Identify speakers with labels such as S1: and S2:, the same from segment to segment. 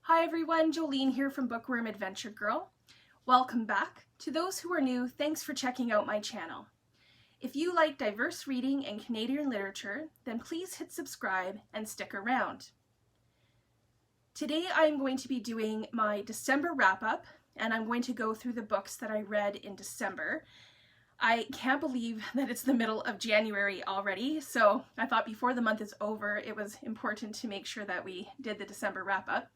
S1: Hi everyone, Jolene here from Bookworm Adventure Girl. Welcome back. To those who are new, thanks for checking out my channel. If you like diverse reading and Canadian literature, then please hit subscribe and stick around. Today I am going to be doing my December wrap-up, and I'm going to go through the books that I read in December. I can't believe that it's the middle of January already, so I thought before the month is over, it was important to make sure that we did the December wrap-up.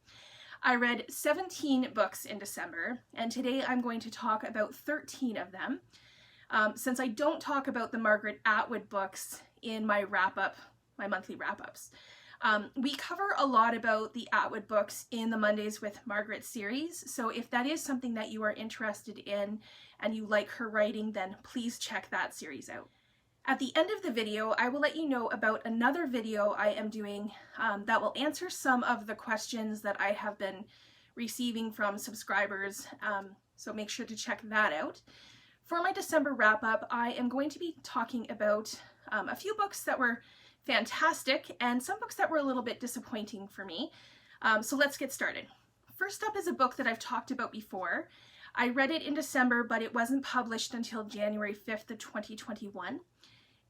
S1: I read 17 books in December, and today I'm going to talk about 13 of them. Since I don't talk about the Margaret Atwood books in my wrap-up, my monthly wrap-ups. We cover a lot about the Atwood books in the Mondays with Margaret series, so if that is something that you are interested in and you like her writing, then please check that series out. At the end of the video, I will let you know about another video I am doing that will answer some of the questions that I have been receiving from subscribers, so make sure to check that out. For my December wrap-up, I am going to be talking about a few books that were fantastic and some books that were a little bit disappointing for me. So let's get started. First up is a book that I've talked about before. I read it in December, but it wasn't published until January 5th of 2021.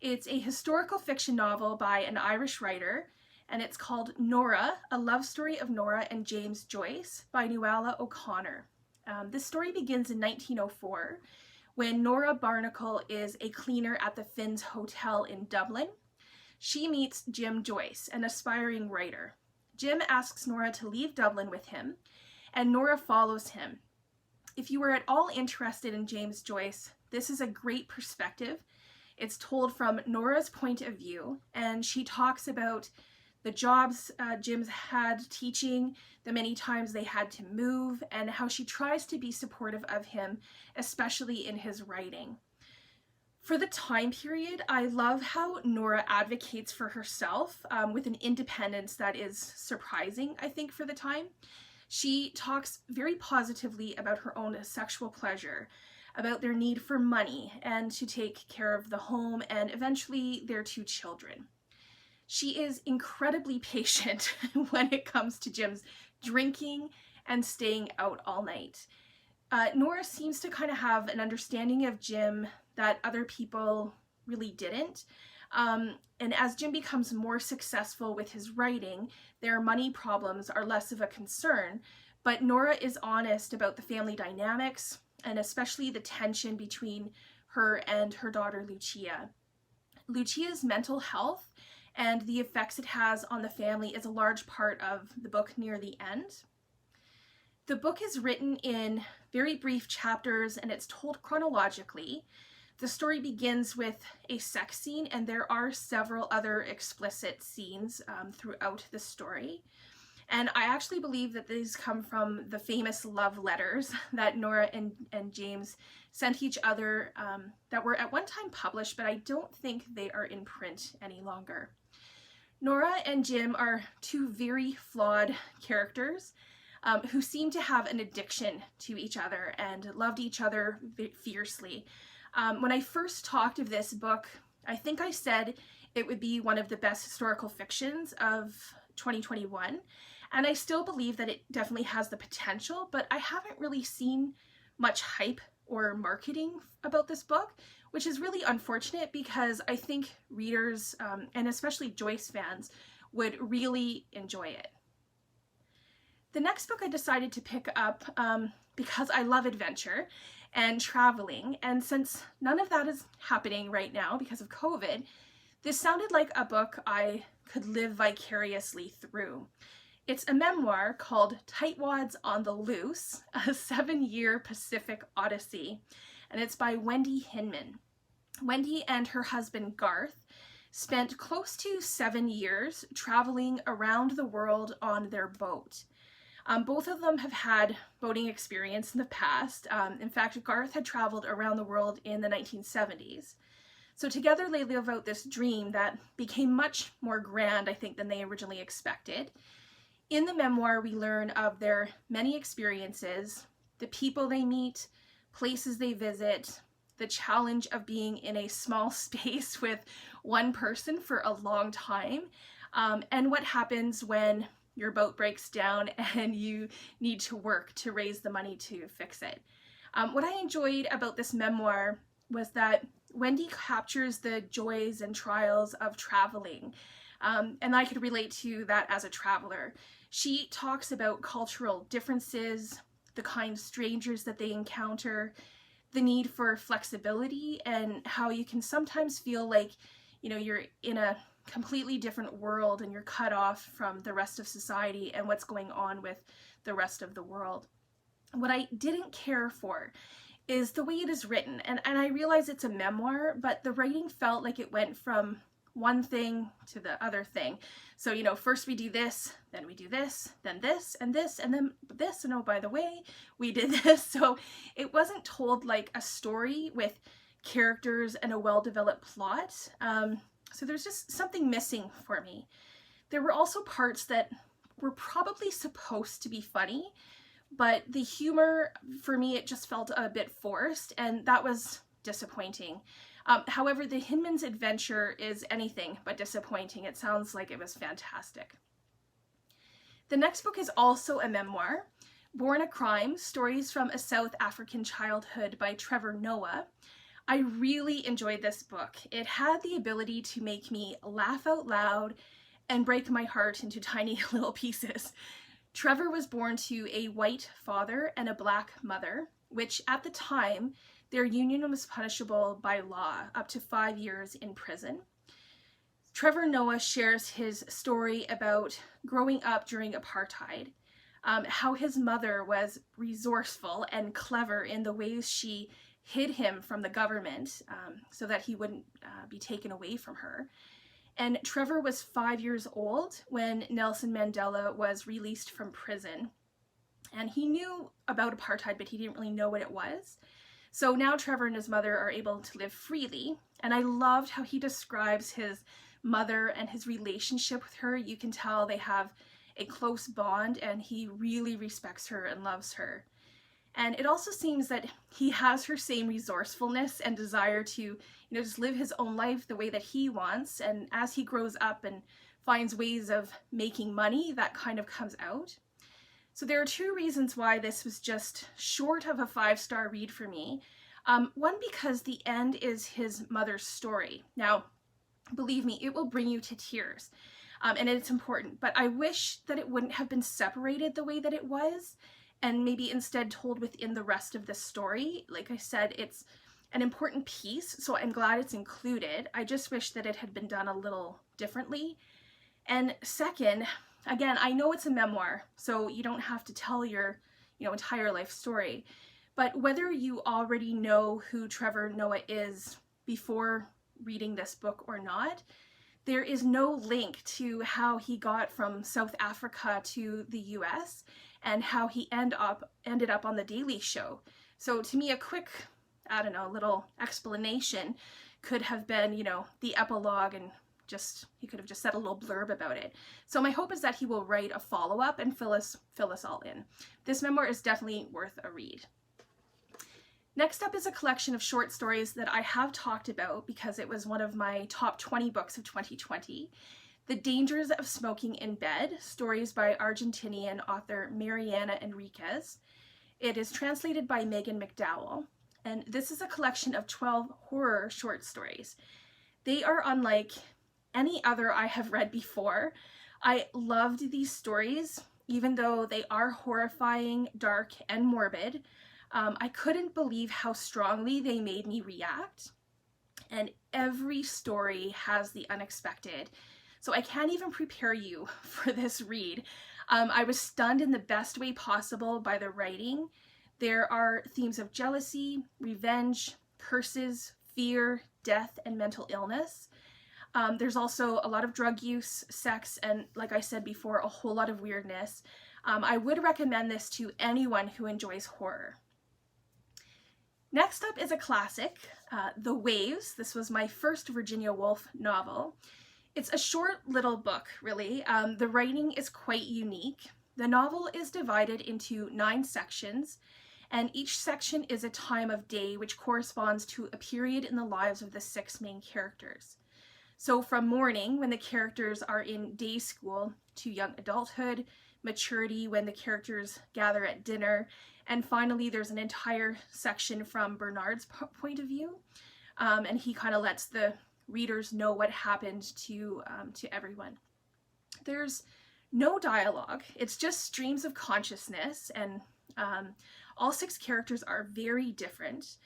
S1: It's a historical fiction novel by an Irish writer, and it's called Nora, A Love Story of Nora and James Joyce by Nuala O'Connor. This story begins in 1904 when Nora Barnacle is a cleaner at the Finn's Hotel in Dublin. She meets Jim Joyce, an aspiring writer. Jim asks Nora to leave Dublin with him, and Nora follows him. If you are at all interested in James Joyce, this is a great perspective. It's told from Nora's point of view, and she talks about the jobs Jim's had teaching, the many times they had to move, and how she tries to be supportive of him, especially in his writing. For the time period, I love how Nora advocates for herself with an independence that is surprising, I think, for the time. She talks very positively about her own sexual pleasure, about their need for money and to take care of the home and eventually their two children. She is incredibly patient when it comes to Jim's drinking and staying out all night. Nora seems to kind of have an understanding of Jim that other people really didn't. And as Jim becomes more successful with his writing, their money problems are less of a concern, but Nora is honest about the family dynamics, and especially the tension between her and her daughter Lucia. Lucia's mental health and the effects it has on the family is a large part of the book near the end. The book is written in very brief chapters and it's told chronologically. The story begins with a sex scene, and there are several other explicit scenes throughout the story. And I actually believe that these come from the famous love letters that Nora and James sent each other that were at one time published, but I don't think they are in print any longer. Nora and Jim are two very flawed characters who seem to have an addiction to each other and loved each other fiercely. When I first talked of this book, I think I said it would be one of the best historical fictions of 2021. And I still believe that it definitely has the potential, but I haven't really seen much hype or marketing about this book, which is really unfortunate because I think readers, and especially Joyce fans, would really enjoy it. The next book I decided to pick up because I love adventure and traveling, and since none of that is happening right now because of COVID, this sounded like a book I could live vicariously through. It's a memoir called Tightwads on the Loose, a 7-year Pacific Odyssey, and it's by Wendy Hinman. Wendy and her husband Garth spent close to 7 years traveling around the world on their boat. Both of them have had boating experience in the past. In fact, Garth had traveled around the world in the 1970s. So together they live out this dream that became much more grand, I think, than they originally expected. In the memoir, we learn of their many experiences, the people they meet, places they visit, the challenge of being in a small space with one person for a long time, and what happens when your boat breaks down and you need to work to raise the money to fix it. What I enjoyed about this memoir was that Wendy captures the joys and trials of traveling, and I could relate to that as a traveler. She talks about cultural differences, the kind of strangers that they encounter, the need for flexibility, and how you can sometimes feel like, you know, you're in a completely different world and you're cut off from the rest of society and what's going on with the rest of the world. What I didn't care for is the way it is written, and I realize it's a memoir, but the writing felt like it went from one thing to the other thing. So, you know, first we do this, then we do this, then this, and then this, and oh, by the way, we did this. So it wasn't told like a story with characters and a well-developed plot. So there's just something missing for me. There were also parts that were probably supposed to be funny, but the humor, for me, it just felt a bit forced, and that was disappointing. However, the Hinman's adventure is anything but disappointing. It sounds like it was fantastic. The next book is also a memoir, Born a Crime, Stories from a South African Childhood by Trevor Noah. I really enjoyed this book. It had the ability to make me laugh out loud and break my heart into tiny little pieces. Trevor was born to a white father and a black mother, which at the time, their union was punishable by law, up to 5 years in prison. Trevor Noah shares his story about growing up during apartheid, how his mother was resourceful and clever in the ways she hid him from the government so that he wouldn't be taken away from her. And Trevor was 5 years old when Nelson Mandela was released from prison. And he knew about apartheid, but he didn't really know what it was. So now Trevor and his mother are able to live freely. And I loved how he describes his mother and his relationship with her. You can tell they have a close bond, and he really respects her and loves her. And it also seems that he has her same resourcefulness and desire to, you know, just live his own life the way that he wants. And as he grows up and finds ways of making money, that kind of comes out. So there are two reasons why this was just short of a 5-star read for me. One, because the end is his mother's story. Now, believe me, it will bring you to tears, and it's important, but I wish that it wouldn't have been separated the way that it was, and maybe instead told within the rest of the story. Like I said, it's an important piece, so I'm glad it's included. I just wish that it had been done a little differently. And second, again, I know it's a memoir, so you don't have to tell your, entire life story. But whether you already know who Trevor Noah is before reading this book or not, there is no link to how he got from South Africa to the US and how he ended up on The Daily Show. So to me, a quick, little explanation could have been, the epilogue, and he could have just said a little blurb about it. So my hope is that he will write a follow-up and fill us all in. This memoir is definitely worth a read. Next up is a collection of short stories that I have talked about because it was one of my top 20 books of 2020. The Dangers of Smoking in Bed, stories by Argentinian author Mariana Enriquez. It is translated by Megan McDowell, and this is a collection of 12 horror short stories. They are unlike any other I have read before. I loved these stories, even though they are horrifying, dark, and morbid. I couldn't believe how strongly they made me react, and every story has the unexpected. So I can't even prepare you for this read. I was stunned in the best way possible by the writing. There are themes of jealousy, revenge, curses, fear, death, and mental illness. There's also a lot of drug use, sex, and like I said before, a whole lot of weirdness. I would recommend this to anyone who enjoys horror. Next up is a classic, The Waves. This was my first Virginia Woolf novel. It's a short little book, really. The writing is quite unique. The novel is divided into 9 sections, and each section is a time of day which corresponds to a period in the lives of the 6 main characters. So from morning, when the characters are in day school, to young adulthood, maturity when the characters gather at dinner, and finally there's an entire section from Bernard's point of view, and he kind of lets the readers know what happened to everyone. There's no dialogue, it's just streams of consciousness, and all 6 characters are very different.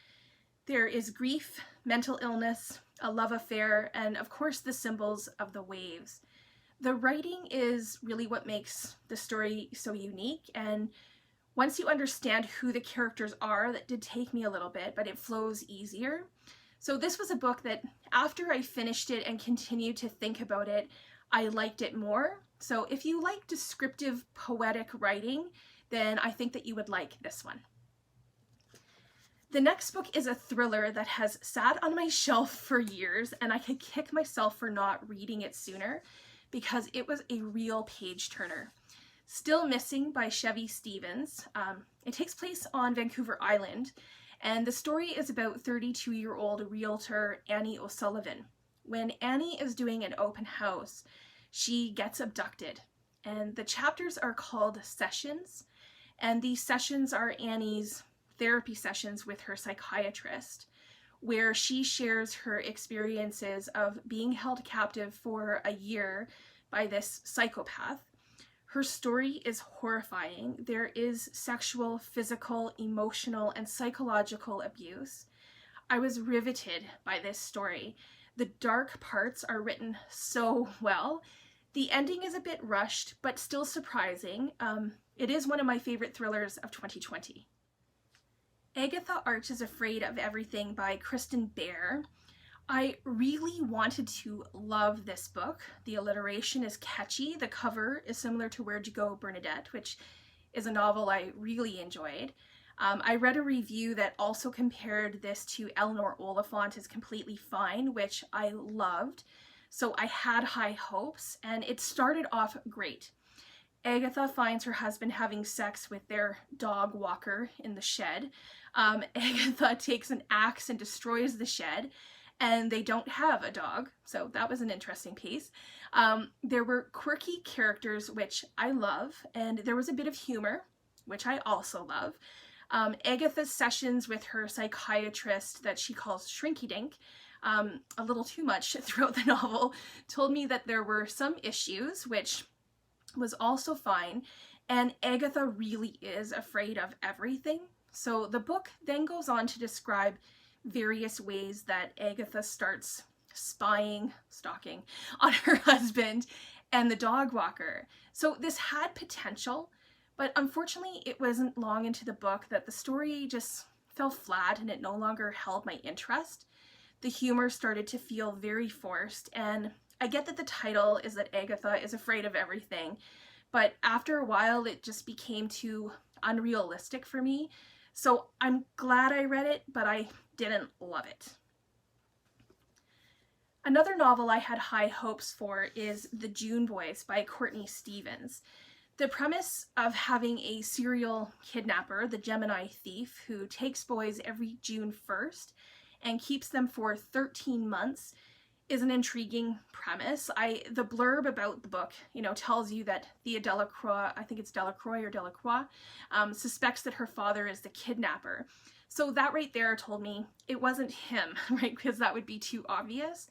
S1: There is grief, mental illness, a love affair, and of course the symbols of the waves. The writing is really what makes the story so unique, and once you understand who the characters are, that did take me a little bit, but it flows easier. So this was a book that after I finished it and continued to think about it, I liked it more. So if you like descriptive, poetic writing, then I think that you would like this one. The next book is a thriller that has sat on my shelf for years, and I could kick myself for not reading it sooner because it was a real page turner. Still Missing by Chevy. It takes place on Vancouver Island, and the story is about 32-year-old realtor Annie O'Sullivan. When Annie is doing an open house, she gets abducted, and the chapters are called Sessions, and these sessions are Annie's therapy sessions with her psychiatrist, where she shares her experiences of being held captive for a year by this psychopath. Her story is horrifying. There is sexual, physical, emotional, and psychological abuse. I was riveted by this story. The dark parts are written so well. The ending is a bit rushed, but still surprising. It is one of my favorite thrillers of 2020. Agatha Arch is Afraid of Everything by Kristin Bair. I really wanted to love this book. The alliteration is catchy. The cover is similar to Where'd You Go, Bernadette, which is a novel I really enjoyed. I read a review that also compared this to Eleanor Oliphant is Completely Fine, which I loved. So I had high hopes, and it started off great. Agatha finds her husband having sex with their dog walker in the shed. Agatha takes an axe and destroys the shed, and they don't have a dog, so that was an interesting piece. There were quirky characters, which I love, and there was a bit of humor, which I also love. Agatha's sessions with her psychiatrist that she calls Shrinky Dink, a little too much throughout the novel, told me that there were some issues, which was also fine, and Agatha really is afraid of everything. So the book then goes on to describe various ways that Agatha starts stalking on her husband and the dog walker. So this had potential, but unfortunately it wasn't long into the book that the story just fell flat and it no longer held my interest. The humor started to feel very forced, and I get that the title is that Agatha is afraid of everything, but after a while it just became too unrealistic for me. So I'm glad I read it, but I didn't love it. Another novel I had high hopes for is The June Boys by Courtney Stevens. The premise of having a serial kidnapper, the Gemini thief, who takes boys every June 1st and keeps them for 13 months is an intriguing premise. The blurb about the book, tells you that Thea Delacroix, I think it's Delacroix or Delacroix, suspects that her father is the kidnapper. So that right there told me it wasn't him, right? Because that would be too obvious.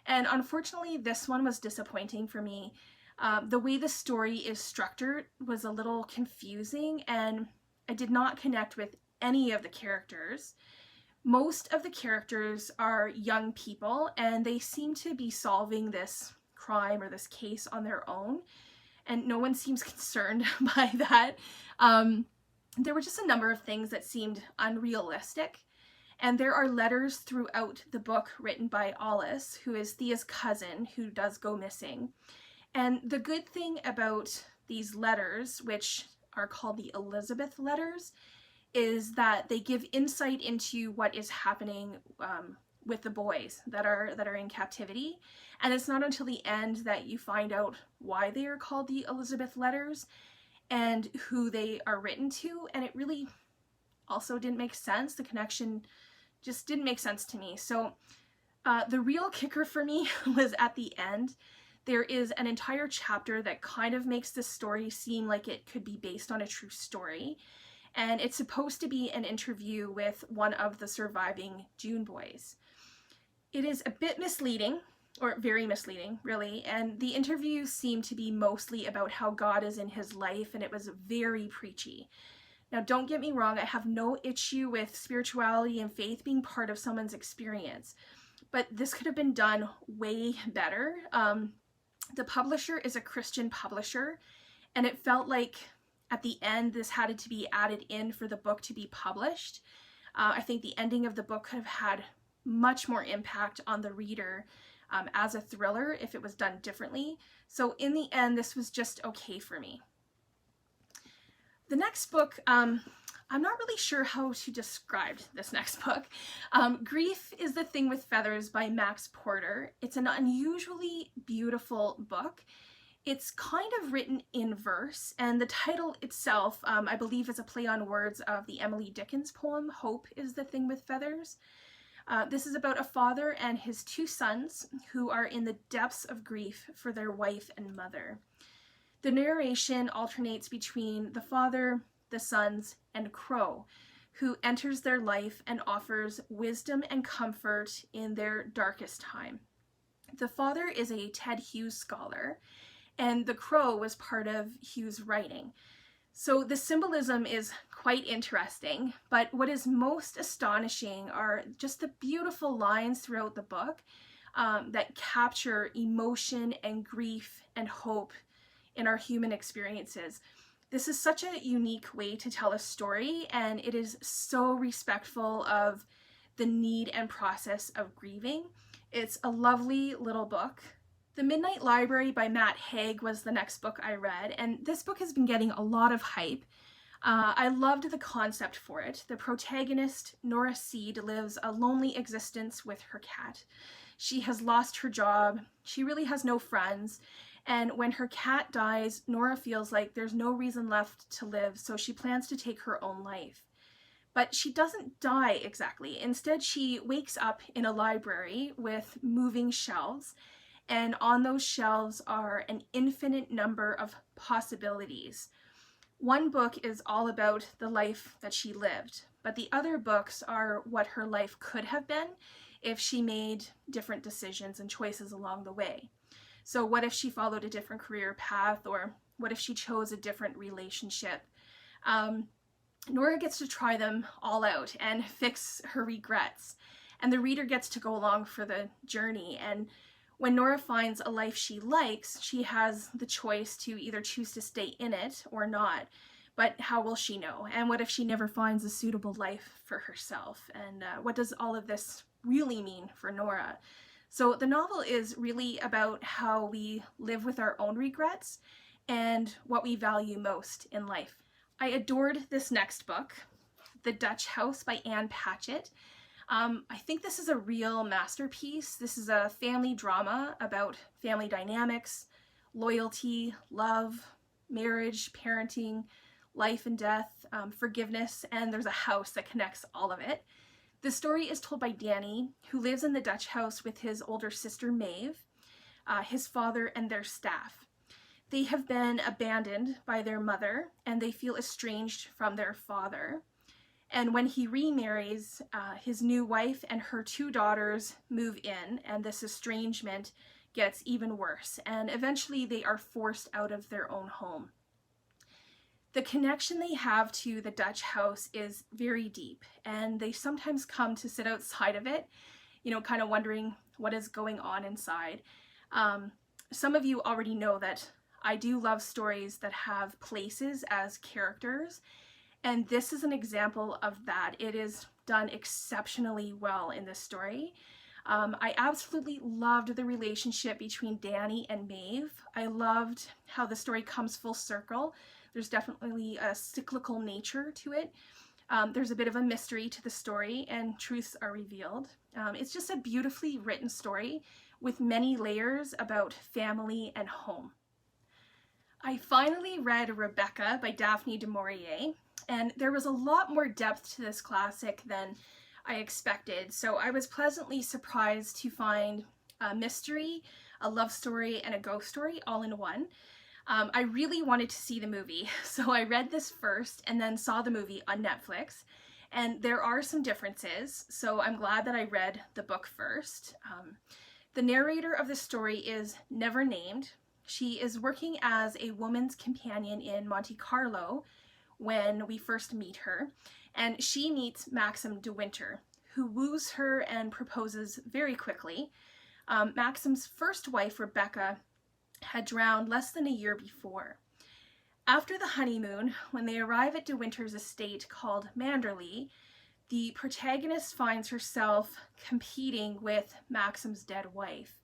S1: And unfortunately, this one was disappointing for me. The way the story is structured was a little confusing, and I did not connect with any of the characters. Most of the characters are young people, and they seem to be solving this crime or this case on their own, and no one seems concerned by that. There were just a number of things that seemed unrealistic, and there are letters throughout the book written by Alice, who is Thea's cousin, who does go missing. And the good thing about these letters, which are called the Elizabeth letters, is that they give insight into what is happening with the boys that are in captivity. And it's not until the end that you find out why they are called the Elizabeth letters and who they are written to. And it really also didn't make sense. The connection just didn't make sense to me. So the real kicker for me was at the end. There is an entire chapter that kind of makes this story seem like it could be based on a true story. And it's supposed to be an interview with one of the surviving June boys. It is a bit misleading, or very misleading, really, and the interviews seem to be mostly about how God is in his life, and it was very preachy. Now, don't get me wrong, I have no issue with spirituality and faith being part of someone's experience, but this could have been done way better. The publisher is a Christian publisher, and it felt like at the end this had to be added in for the book to be published. I think the ending of the book could have had much more impact on the reader as a thriller if it was done differently. So in the end, this was just okay for me. The next book, I'm not really sure how to describe this next book. Grief is the Thing with Feathers by Max Porter. It's an unusually beautiful book. It's kind of written in verse, and the title itself, I believe, is a play on words of the Emily Dickinson poem, Hope is the Thing with Feathers. This is about a father and his two sons who are in the depths of grief for their wife and mother. The narration alternates between the father, the sons, and Crow, who enters their life and offers wisdom and comfort in their darkest time. The father is a Ted Hughes scholar, and the Crow was part of Hughes' writing. So the symbolism is quite interesting, but what is most astonishing are just the beautiful lines throughout the book that capture emotion and grief and hope in our human experiences. This is such a unique way to tell a story, and it is so respectful of the need and process of grieving. It's a lovely little book. The Midnight Library by Matt Haig was the next book I read, and this book has been getting a lot of hype. I loved the concept for it. The protagonist, Nora Seed, lives a lonely existence with her cat. She has lost her job, she really has no friends, and when her cat dies, Nora feels like there's no reason left to live, so she plans to take her own life. But she doesn't die exactly. Instead, she wakes up in a library with moving shelves, and on those shelves are an infinite number of possibilities. One book is all about the life that she lived, but the other books are what her life could have been if she made different decisions and choices along the way. So what if she followed a different career path, or what if she chose a different relationship? Nora gets to try them all out and fix her regrets, and the reader gets to go along for the journey. And when Nora finds a life she likes, she has the choice to either choose to stay in it or not. But how will she know? And what if she never finds a suitable life for herself? And what does all of this really mean for Nora? So the novel is really about how we live with our own regrets and what we value most in life. I adored this next book, The Dutch House by Anne Patchett. I think this is a real masterpiece. This is a family drama about family dynamics, loyalty, love, marriage, parenting, life and death, forgiveness, and there's a house that connects all of it. The story is told by Danny, who lives in the Dutch house with his older sister Maeve, his father, and their staff. They have been abandoned by their mother, and they feel estranged from their father. And when he remarries, his new wife and her two daughters move in, and this estrangement gets even worse. And eventually they are forced out of their own home. The connection they have to the Dutch house is very deep, and they sometimes come to sit outside of it, you know, kind of wondering what is going on inside. Some of you already know that I do love stories that have places as characters, and this is an example of that. It is done exceptionally well in this story. I absolutely loved the relationship between Danny and Maeve. I loved how the story comes full circle. There's definitely a cyclical nature to it. There's a bit of a mystery to the story, and truths are revealed. It's just a beautifully written story with many layers about family and home. I finally read Rebecca by Daphne du Maurier, and there was a lot more depth to this classic than I expected, so I was pleasantly surprised to find a mystery, a love story and a ghost story all in one. I really wanted to see the movie, so I read this first and then saw the movie on Netflix. And there are some differences, so I'm glad that I read the book first. The narrator of the story is never named. She is working as a woman's companion in Monte Carlo when we first meet her, and she meets Maxim de Winter, who woos her and proposes very quickly. Maxim's first wife, Rebecca, had drowned less than a year before. After the honeymoon, when they arrive at de Winter's estate called Manderley, the protagonist finds herself competing with Maxim's dead wife.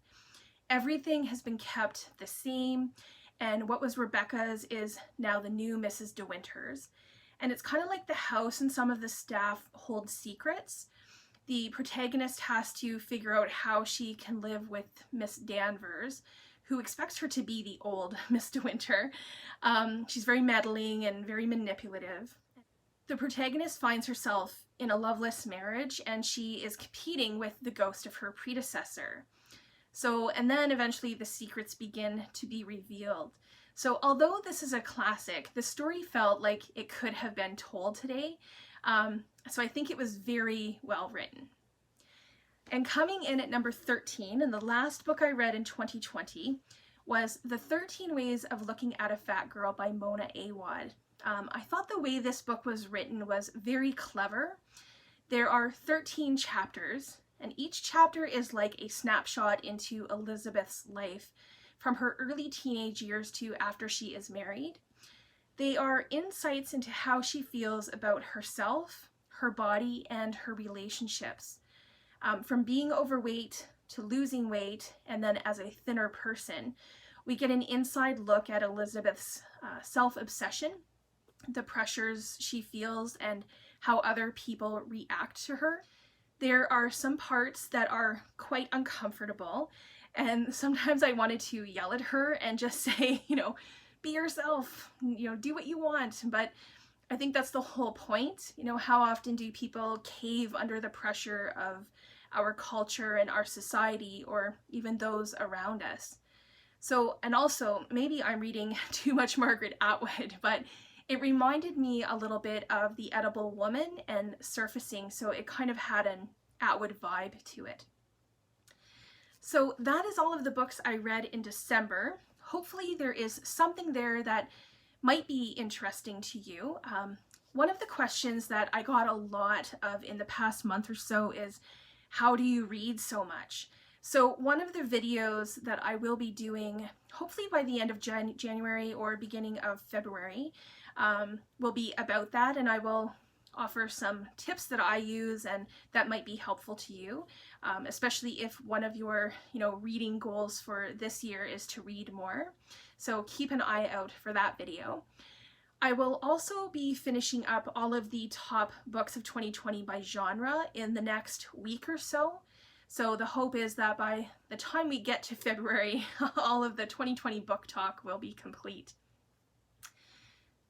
S1: Everything has been kept the same, and what was Rebecca's is now the new Mrs. de Winter's. And it's kind of like the house and some of the staff hold secrets. The protagonist has to figure out how she can live with Miss Danvers, who expects her to be the old Miss de Winter. She's very meddling and very manipulative. The protagonist finds herself in a loveless marriage, and she is competing with the ghost of her predecessor. And then eventually the secrets begin to be revealed. So although this is a classic, the story felt like it could have been told today. So I think it was very well written. And coming in at number 13, and the last book I read in 2020, was The 13 Ways of Looking at a Fat Girl by Mona Awad. I thought the way this book was written was very clever. There are 13 chapters, and each chapter is like a snapshot into Elizabeth's life from her early teenage years to after she is married. They are insights into how she feels about herself, her body, and her relationships. From being overweight to losing weight, and then as a thinner person, we get an inside look at Elizabeth's self-obsession, the pressures she feels, and how other people react to her. There are some parts that are quite uncomfortable, and sometimes I wanted to yell at her and just say, be yourself, do what you want. But I think that's the whole point. How often do people cave under the pressure of our culture and our society, or even those around us? And also, maybe I'm reading too much Margaret Atwood, but it reminded me a little bit of The Edible Woman and Surfacing, so it kind of had an Atwood vibe to it. So that is all of the books I read in December. Hopefully there is something there that might be interesting to you. One of the questions that I got a lot of in the past month or so is, how do you read so much? So one of the videos that I will be doing, hopefully by the end of January or beginning of February, will be about that, and I will offer some tips that I use and that might be helpful to you, especially if one of your reading goals for this year is to read more. So keep an eye out for that video. I will also be finishing up all of the top books of 2020 by genre in the next week or so. So the hope is that by the time we get to February, all of the 2020 book talk will be complete.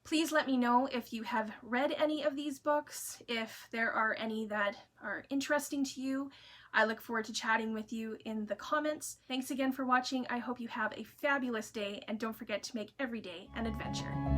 S1: Please let me know if you have read any of these books, if there are any that are interesting to you. I look forward to chatting with you in the comments. Thanks again for watching. I hope you have a fabulous day, and don't forget to make every day an adventure.